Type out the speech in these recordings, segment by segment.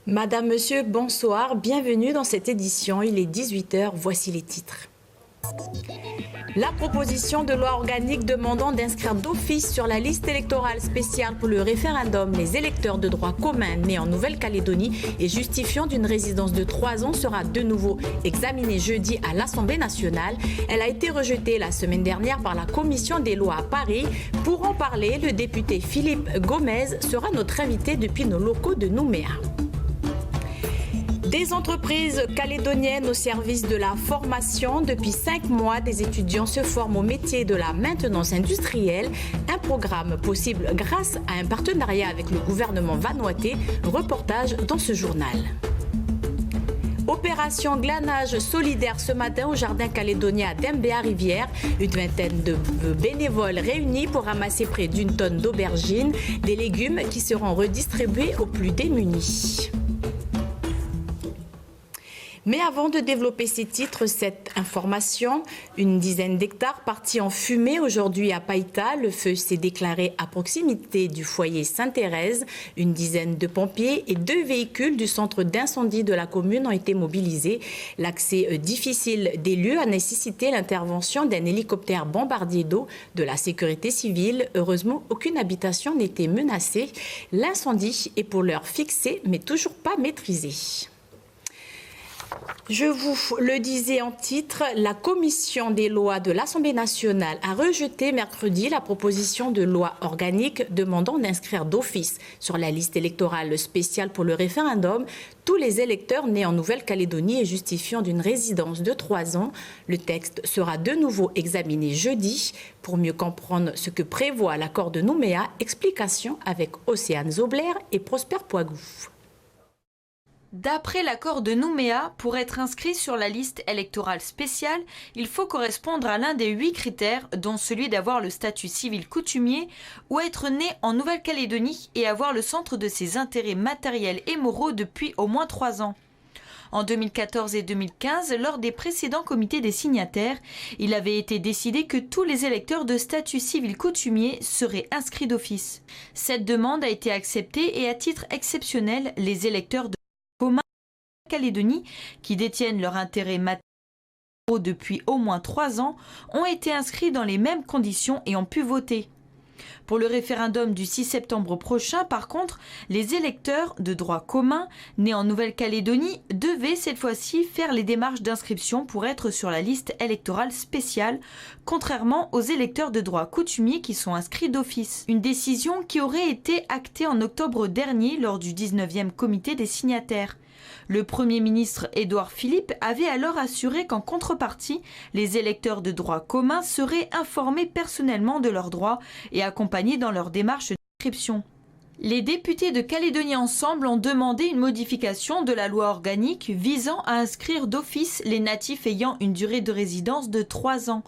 Madame, Monsieur, bonsoir, bienvenue dans cette édition. Il est 18 h, voici les titres. La proposition de loi organique demandant d'inscrire d'office sur la liste électorale spéciale pour le référendum les électeurs de droit commun nés en Nouvelle-Calédonie et justifiant d'une résidence de 3 ans sera de nouveau examinée jeudi à l'Assemblée nationale. Elle a été rejetée la semaine dernière par la Commission des lois à Paris. Pour en parler, le député Philippe Gomez sera notre invité depuis nos locaux de Nouméa. Des entreprises calédoniennes au service de la formation. Depuis 5 mois, des étudiants se forment au métier de la maintenance industrielle. Un programme possible grâce à un partenariat avec le gouvernement vanuatais. Reportage dans ce journal. Opération glanage solidaire ce matin au jardin calédonien à Dembéa-Rivière. Une vingtaine de bénévoles réunis pour ramasser près d'1 tonne d'aubergines, des légumes qui seront redistribués aux plus démunis. Mais avant de développer ces titres, cette information, une dizaine d'hectares partis en fumée aujourd'hui à Païta. Le feu s'est déclaré à proximité du foyer Sainte-Thérèse. Une dizaine de pompiers et 2 véhicules du centre d'incendie de la commune ont été mobilisés. L'accès difficile des lieux a nécessité l'intervention d'un hélicoptère bombardier d'eau de la sécurité civile. Heureusement, aucune habitation n'était menacée. L'incendie est pour l'heure fixé, mais toujours pas maîtrisé. Je vous le disais en titre, la commission des lois de l'Assemblée nationale a rejeté mercredi la proposition de loi organique demandant d'inscrire d'office sur la liste électorale spéciale pour le référendum tous les électeurs nés en Nouvelle-Calédonie et justifiant d'une résidence de 3 ans. Le texte sera de nouveau examiné jeudi. Pour mieux comprendre ce que prévoit l'accord de Nouméa, explication avec Océane Zobler et Prosper Poigou. D'après l'accord de Nouméa, pour être inscrit sur la liste électorale spéciale, il faut correspondre à l'un des 8 critères, dont celui d'avoir le statut civil coutumier ou être né en Nouvelle-Calédonie et avoir le centre de ses intérêts matériels et moraux depuis au moins 3 ans. En 2014 et 2015, lors des précédents comités des signataires, il avait été décidé que tous les électeurs de statut civil coutumier seraient inscrits d'office. Cette demande a été acceptée et à titre exceptionnel, les électeurs de Calédonie, qui détiennent leur intérêt matériel depuis au moins 3 ans, ont été inscrits dans les mêmes conditions et ont pu voter. Pour le référendum du 6 septembre prochain, par contre, les électeurs de droit commun nés en Nouvelle-Calédonie devaient cette fois-ci faire les démarches d'inscription pour être sur la liste électorale spéciale, contrairement aux électeurs de droit coutumier qui sont inscrits d'office. Une décision qui aurait été actée en octobre dernier lors du 19e comité des signataires. Le Premier ministre Édouard Philippe avait alors assuré qu'en contrepartie, les électeurs de droit commun seraient informés personnellement de leurs droits et accompagnés dans leur démarche d'inscription. Les députés de Calédonie Ensemble ont demandé une modification de la loi organique visant à inscrire d'office les natifs ayant une durée de résidence de 3 ans.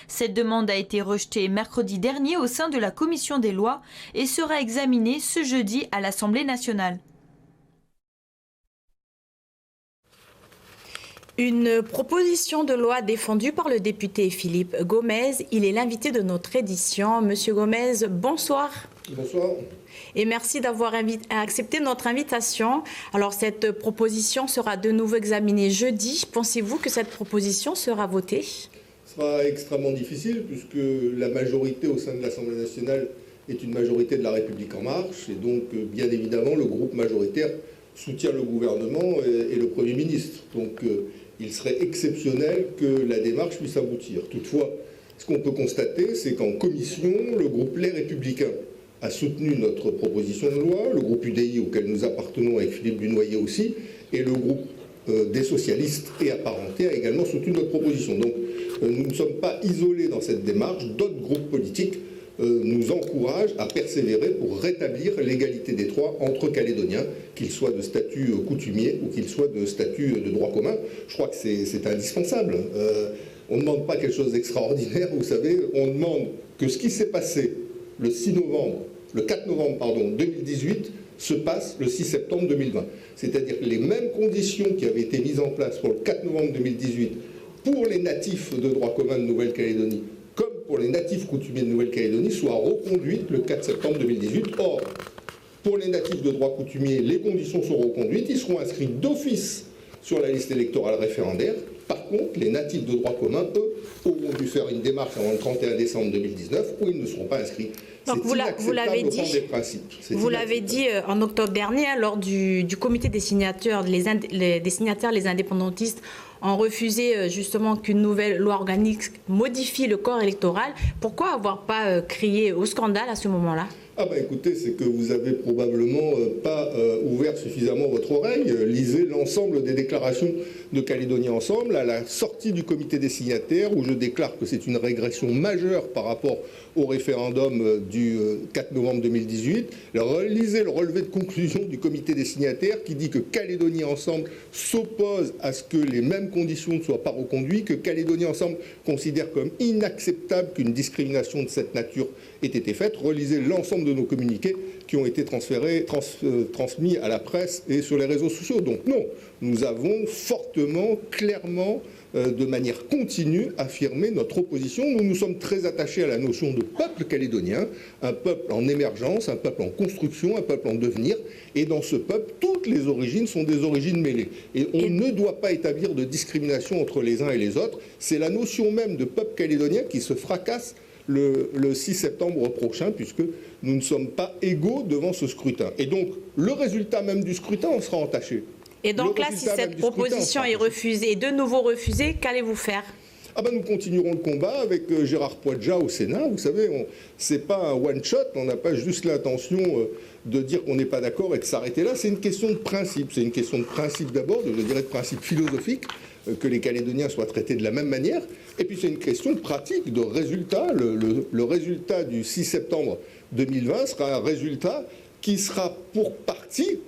Cette demande a été rejetée mercredi dernier au sein de la Commission des lois et sera examinée ce jeudi à l'Assemblée nationale. Une proposition de loi défendue par le député Philippe Gomez. Il est l'invité de notre édition. Monsieur Gomez, bonsoir. Bonsoir. Et merci d'avoir accepté notre invitation. Alors, cette proposition sera de nouveau examinée jeudi. Pensez-vous que cette proposition sera votée? Ce sera extrêmement difficile puisque la majorité au sein de l'Assemblée nationale est une majorité de la République en marche. Et donc, bien évidemment, le groupe majoritaire soutient le gouvernement et le Premier ministre. Donc, il serait exceptionnel que la démarche puisse aboutir. Toutefois, ce qu'on peut constater, c'est qu'en commission, le groupe Les Républicains a soutenu notre proposition de loi, le groupe UDI auquel nous appartenons avec Philippe Dunoyer aussi, et le groupe des socialistes et apparentés a également soutenu notre proposition. Donc nous ne sommes pas isolés dans cette démarche, d'autres groupes politiques nous encouragent à persévérer pour rétablir l'égalité des droits entre Calédoniens, qu'ils soient de statut coutumier ou qu'ils soient de statut de droit commun. Je crois que c'est indispensable. On ne demande pas quelque chose d'extraordinaire, vous savez, on demande que ce qui s'est passé le 4 novembre 2018 se passe le 6 septembre 2020. C'est-à-dire que les mêmes conditions qui avaient été mises en place pour le 4 novembre 2018 pour les natifs de droit commun de Nouvelle-Calédonie comme pour les natifs coutumiers de Nouvelle-Calédonie soient reconduites le 4 septembre 2018. Or, Pour les natifs de droit coutumier, les conditions seront reconduites, ils seront inscrits d'office sur la liste électorale référendaire. Par contre, les natifs de droit commun, eux, auront dû faire une démarche avant le 31 décembre 2019 où ils ne seront pas inscrits. Donc vous l'avez dit en octobre dernier, lors du comité des signataires, les indépendantistes ont refusé justement qu'une nouvelle loi organique modifie le corps électoral. Pourquoi avoir pas crié au scandale à ce moment-là ? Écoutez, c'est que vous avez probablement pas ouvert suffisamment votre oreille. Lisez l'ensemble des déclarations de Calédonie Ensemble à la sortie du comité des signataires où je déclare que c'est une régression majeure par rapport au référendum du 4 novembre 2018. Lisez le relevé de conclusion du comité des signataires qui dit que Calédonie Ensemble s'oppose à ce que les mêmes conditions ne soient pas reconduites, que Calédonie Ensemble considère comme inacceptable qu'une discrimination de cette nature ait été faite. Relisez l'ensemble de nos communiqués qui ont été transmis à la presse et sur les réseaux sociaux. Donc non, nous avons fortement, clairement, de manière continue, affirmé notre opposition. Nous nous sommes très attachés à la notion de peuple calédonien, un peuple en émergence, un peuple en construction, un peuple en devenir. Et dans ce peuple, toutes les origines sont des origines mêlées. Et on ne doit pas établir de discrimination entre les uns et les autres. C'est la notion même de peuple calédonien qui se fracasse le 6 septembre prochain, puisque nous ne sommes pas égaux devant ce scrutin. Et donc, le résultat même du scrutin, on sera entaché. Et donc là, si cette proposition est refusée, de nouveau refusée, qu'allez-vous faire ? Nous continuerons le combat avec Gérard Poadja au Sénat. Vous savez, c'est pas un one-shot, on n'a pas juste l'intention de dire qu'on n'est pas d'accord et de s'arrêter là. C'est une question de principe. C'est une question de principe d'abord, je dirais de principe philosophique, que les Calédoniens soient traités de la même manière. Et puis c'est une question pratique, de résultat. Le résultat du 6 septembre 2020 sera un résultat qui sera pour partie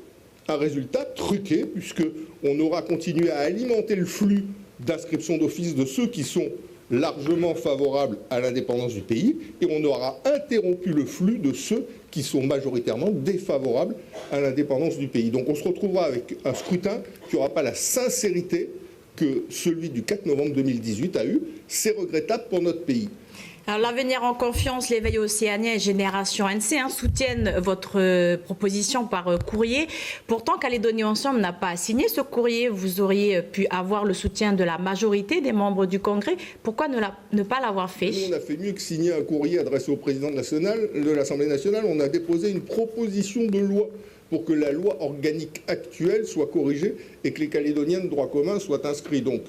un résultat truqué, puisqu'on aura continué à alimenter le flux d'inscription d'office de ceux qui sont largement favorables à l'indépendance du pays, et on aura interrompu le flux de ceux qui sont majoritairement défavorables à l'indépendance du pays. Donc on se retrouvera avec un scrutin qui n'aura pas la sincérité que celui du 4 novembre 2018 a eu. C'est regrettable pour notre pays. Alors, l'Avenir en confiance, l'éveil océanien et Génération NC soutiennent votre proposition par courrier. Pourtant, Calédonie Ensemble n'a pas signé ce courrier. Vous auriez pu avoir le soutien de la majorité des membres du Congrès. Pourquoi ne pas l'avoir fait ? Nous, on a fait mieux que signer un courrier adressé au président de l'Assemblée nationale. On a déposé une proposition de loi pour que la loi organique actuelle soit corrigée et que les Calédoniens de droit commun soient inscrits. Donc,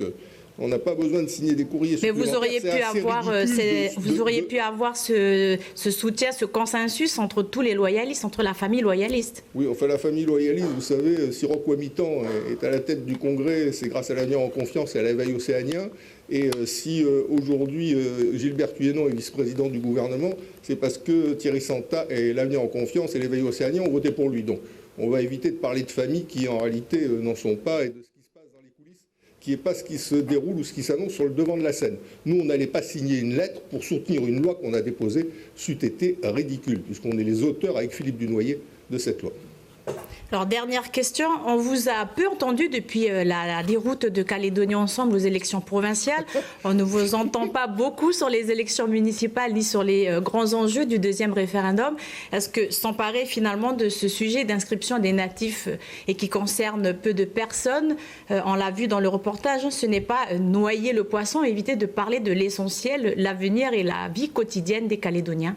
on n'a pas besoin de signer des courriers supplémentaires. Mais vous auriez pu avoir ce soutien, ce consensus entre tous les loyalistes, entre la famille loyaliste. Oui, enfin la famille loyaliste, vous savez, si Roquamitan est à la tête du Congrès, c'est grâce à l'Avenir en confiance et à l'éveil océanien. Et si aujourd'hui Gilbert Thuénon est vice-président du gouvernement, c'est parce que Thierry Santa et l'Avenir en confiance et l'éveil océanien ont voté pour lui. Donc on va éviter de parler de familles qui en réalité n'en sont pas et de ce qui se passe dans les coulisses, qui n'est pas ce qui se déroule ou ce qui s'annonce sur le devant de la scène. Nous, on n'allait pas signer une lettre pour soutenir une loi qu'on a déposée, c'eût été ridicule, puisqu'on est les auteurs avec Philippe Dunoyer de cette loi. Alors, dernière question. On vous a peu entendu depuis la déroute de Calédonie Ensemble aux élections provinciales. On ne vous entend pas beaucoup sur les élections municipales ni sur les grands enjeux du deuxième référendum. Est-ce que s'emparer finalement de ce sujet d'inscription des natifs et qui concerne peu de personnes, on l'a vu dans le reportage, ce n'est pas noyer le poisson, éviter de parler de l'essentiel, l'avenir et la vie quotidienne des Calédoniens ?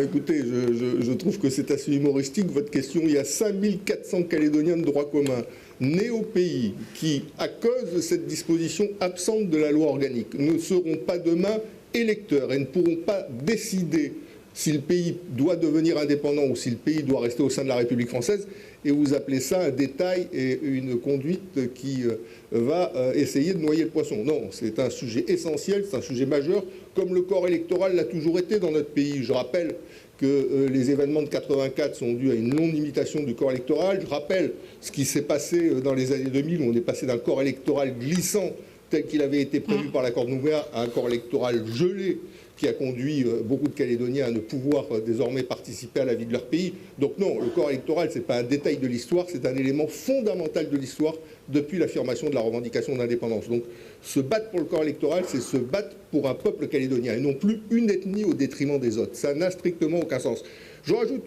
Écoutez, je trouve que c'est assez humoristique votre question. Il y a 5400 Calédoniens de droit commun nés au pays qui, à cause de cette disposition absente de la loi organique, ne seront pas demain électeurs et ne pourront pas décider si le pays doit devenir indépendant ou si le pays doit rester au sein de la République française. Et vous appelez ça un détail et une conduite qui va essayer de noyer le poisson. Non, c'est un sujet essentiel, c'est un sujet majeur, comme le corps électoral l'a toujours été dans notre pays. Je rappelle que les événements de 84 sont dus à une non-imitation du corps électoral. Je rappelle ce qui s'est passé dans les années 2000, où on est passé d'un corps électoral glissant, tel qu'il avait été prévu par l'accord de Nouméa, à un corps électoral gelé, qui a conduit beaucoup de Calédoniens à ne pouvoir désormais participer à la vie de leur pays. Donc non, le corps électoral, ce n'est pas un détail de l'histoire, c'est un élément fondamental de l'histoire depuis l'affirmation de la revendication d'indépendance. Donc se battre pour le corps électoral, c'est se battre pour un peuple calédonien et non plus une ethnie au détriment des autres. Ça n'a strictement aucun sens. Je rajoute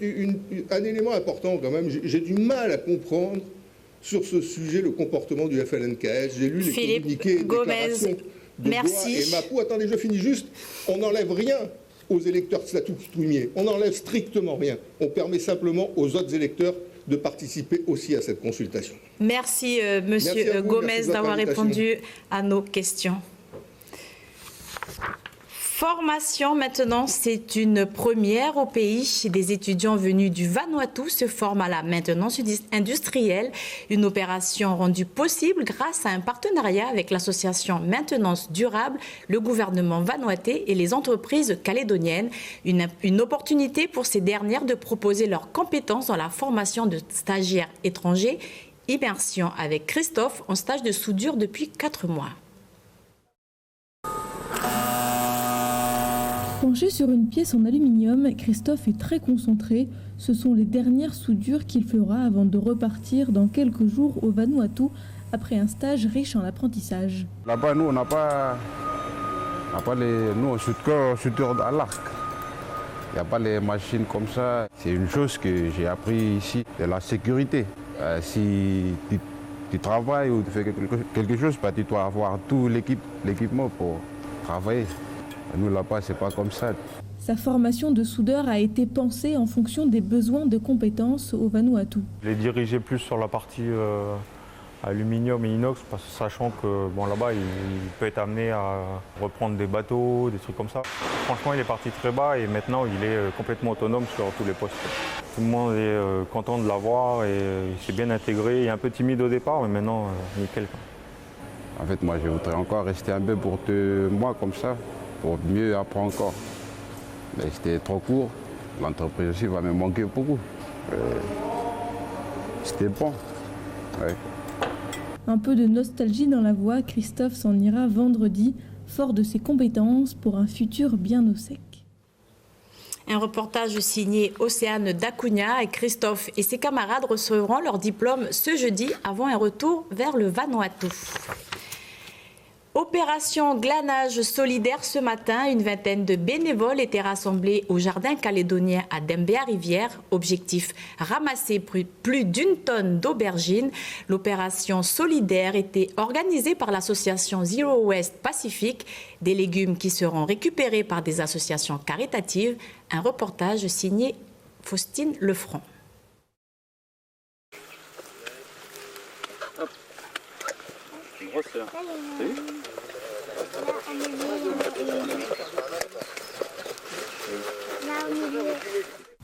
un élément important quand même. J'ai du mal à comprendre sur ce sujet le comportement du FLNKS. J'ai lu les communiqués et déclarations de Doha et Mapou. Attendez, je finis juste. On n'enlève rien aux électeurs de statut coutumier. On n'enlève strictement rien. On permet simplement aux autres électeurs de participer aussi à cette consultation. Merci, Monsieur Gomez, d'avoir répondu à nos questions. Formation maintenant, c'est une première au pays. Des étudiants venus du Vanuatu se forment à la maintenance industrielle, une opération rendue possible grâce à un partenariat avec l'association Maintenance Durable, le gouvernement vanuatais et les entreprises calédoniennes. Une opportunité pour ces dernières de proposer leurs compétences dans la formation de stagiaires étrangers. Immersion avec Christophe en stage de soudure depuis 4 mois. Penché sur une pièce en aluminium, Christophe est très concentré. Ce sont les dernières soudures qu'il fera avant de repartir dans quelques jours au Vanuatu après un stage riche en apprentissage. Là-bas, nous, on n'a pas nous, on soudure à l'arc. Il n'y a pas les machines comme ça. C'est une chose que j'ai appris ici, de la sécurité. Si tu travailles ou tu fais quelque chose, tu dois avoir tout l'équipement pour travailler. Nous, là-bas, c'est pas comme ça. Sa formation de soudeur a été pensée en fonction des besoins de compétences au Vanuatu. Je l'ai dirigé plus sur la partie aluminium et inox, sachant que là-bas, il peut être amené à reprendre des bateaux, des trucs comme ça. Franchement, il est parti très bas et maintenant, il est complètement autonome sur tous les postes. Tout le monde est content de l'avoir et il s'est bien intégré. Il est un peu timide au départ, mais maintenant, nickel. En fait, moi, je voudrais encore rester un peu pour 2 mois comme ça, pour mieux apprendre encore. Mais c'était trop court. L'entreprise aussi va me manquer beaucoup. C'était bon. Ouais. Un peu de nostalgie dans la voix, Christophe s'en ira vendredi, fort de ses compétences pour un futur bien au sec. Un reportage signé Océane Dacunha et Christophe et ses camarades recevront leur diplôme ce jeudi avant un retour vers le Vanuatu. Opération glanage solidaire ce matin. Une vingtaine de bénévoles étaient rassemblés au jardin calédonien à Dembéa-Rivière. Objectif, ramasser plus d'1 tonne d'aubergines. L'opération solidaire était organisée par l'association Zero Waste Pacifique. Des légumes qui seront récupérés par des associations caritatives. Un reportage signé Faustine Lefranc.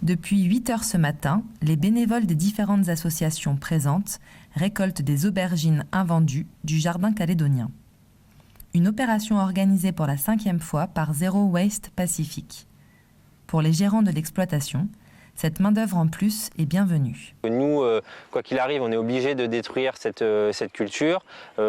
Depuis 8 heures ce matin, les bénévoles des différentes associations présentes récoltent des aubergines invendues du jardin calédonien. Une opération organisée pour la 5e fois par Zero Waste Pacifique. Pour les gérants de l'exploitation, cette main-d'œuvre en plus est bienvenue. Nous, quoi qu'il arrive, on est obligé de détruire cette culture.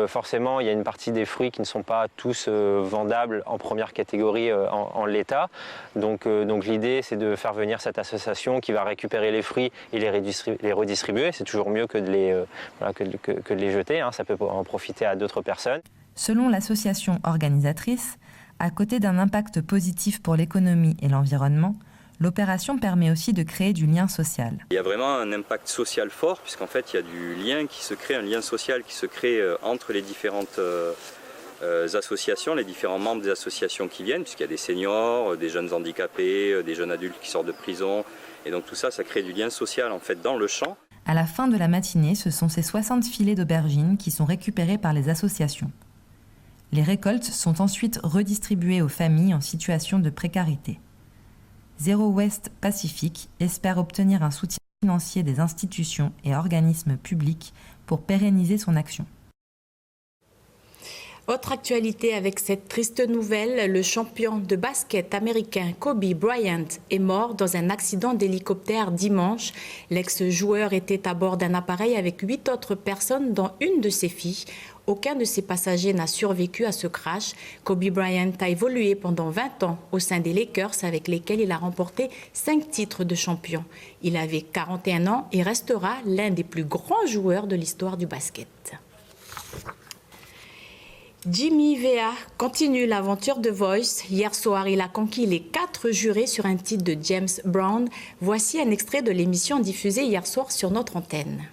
Forcément, il y a une partie des fruits qui ne sont pas tous vendables en première catégorie en l'état. Donc l'idée, c'est de faire venir cette association qui va récupérer les fruits et les redistribuer. C'est toujours mieux que de les jeter. Hein. Ça peut en profiter à d'autres personnes. Selon l'association organisatrice, à côté d'un impact positif pour l'économie et l'environnement, l'opération permet aussi de créer du lien social. Il y a vraiment un impact social fort, puisqu'en fait il y a du lien qui se crée, un lien social qui se crée entre les différentes associations, les différents membres des associations qui viennent, puisqu'il y a des seniors, des jeunes handicapés, des jeunes adultes qui sortent de prison. Et donc tout ça, ça crée du lien social en fait dans le champ. À la fin de la matinée, ce sont ces 60 filets d'aubergines qui sont récupérés par les associations. Les récoltes sont ensuite redistribuées aux familles en situation de précarité. Zero Waste Pacifique espère obtenir un soutien financier des institutions et organismes publics pour pérenniser son action. Autre actualité avec cette triste nouvelle, le champion de basket américain Kobe Bryant est mort dans un accident d'hélicoptère dimanche. L'ex-joueur était à bord d'un appareil avec 8 autres personnes, dont une de ses filles. Aucun de ses passagers n'a survécu à ce crash. Kobe Bryant a évolué pendant 20 ans au sein des Lakers avec lesquels il a remporté 5 titres de champion. Il avait 41 ans et restera l'un des plus grands joueurs de l'histoire du basket. Jimmy Vea continue l'aventure de Voice. Hier soir, il a conquis les 4 jurés sur un titre de James Brown. Voici un extrait de l'émission diffusée hier soir sur notre antenne.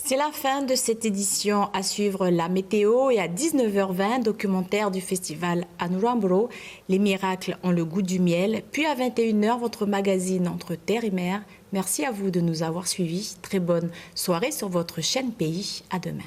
C'est la fin de cette édition. À suivre la météo et à 19h20, documentaire du festival Anurambro, Les miracles ont le goût du miel. Puis à 21h, votre magazine Entre terre et mer. Merci à vous de nous avoir suivis. Très bonne soirée sur votre chaîne Pays. À demain.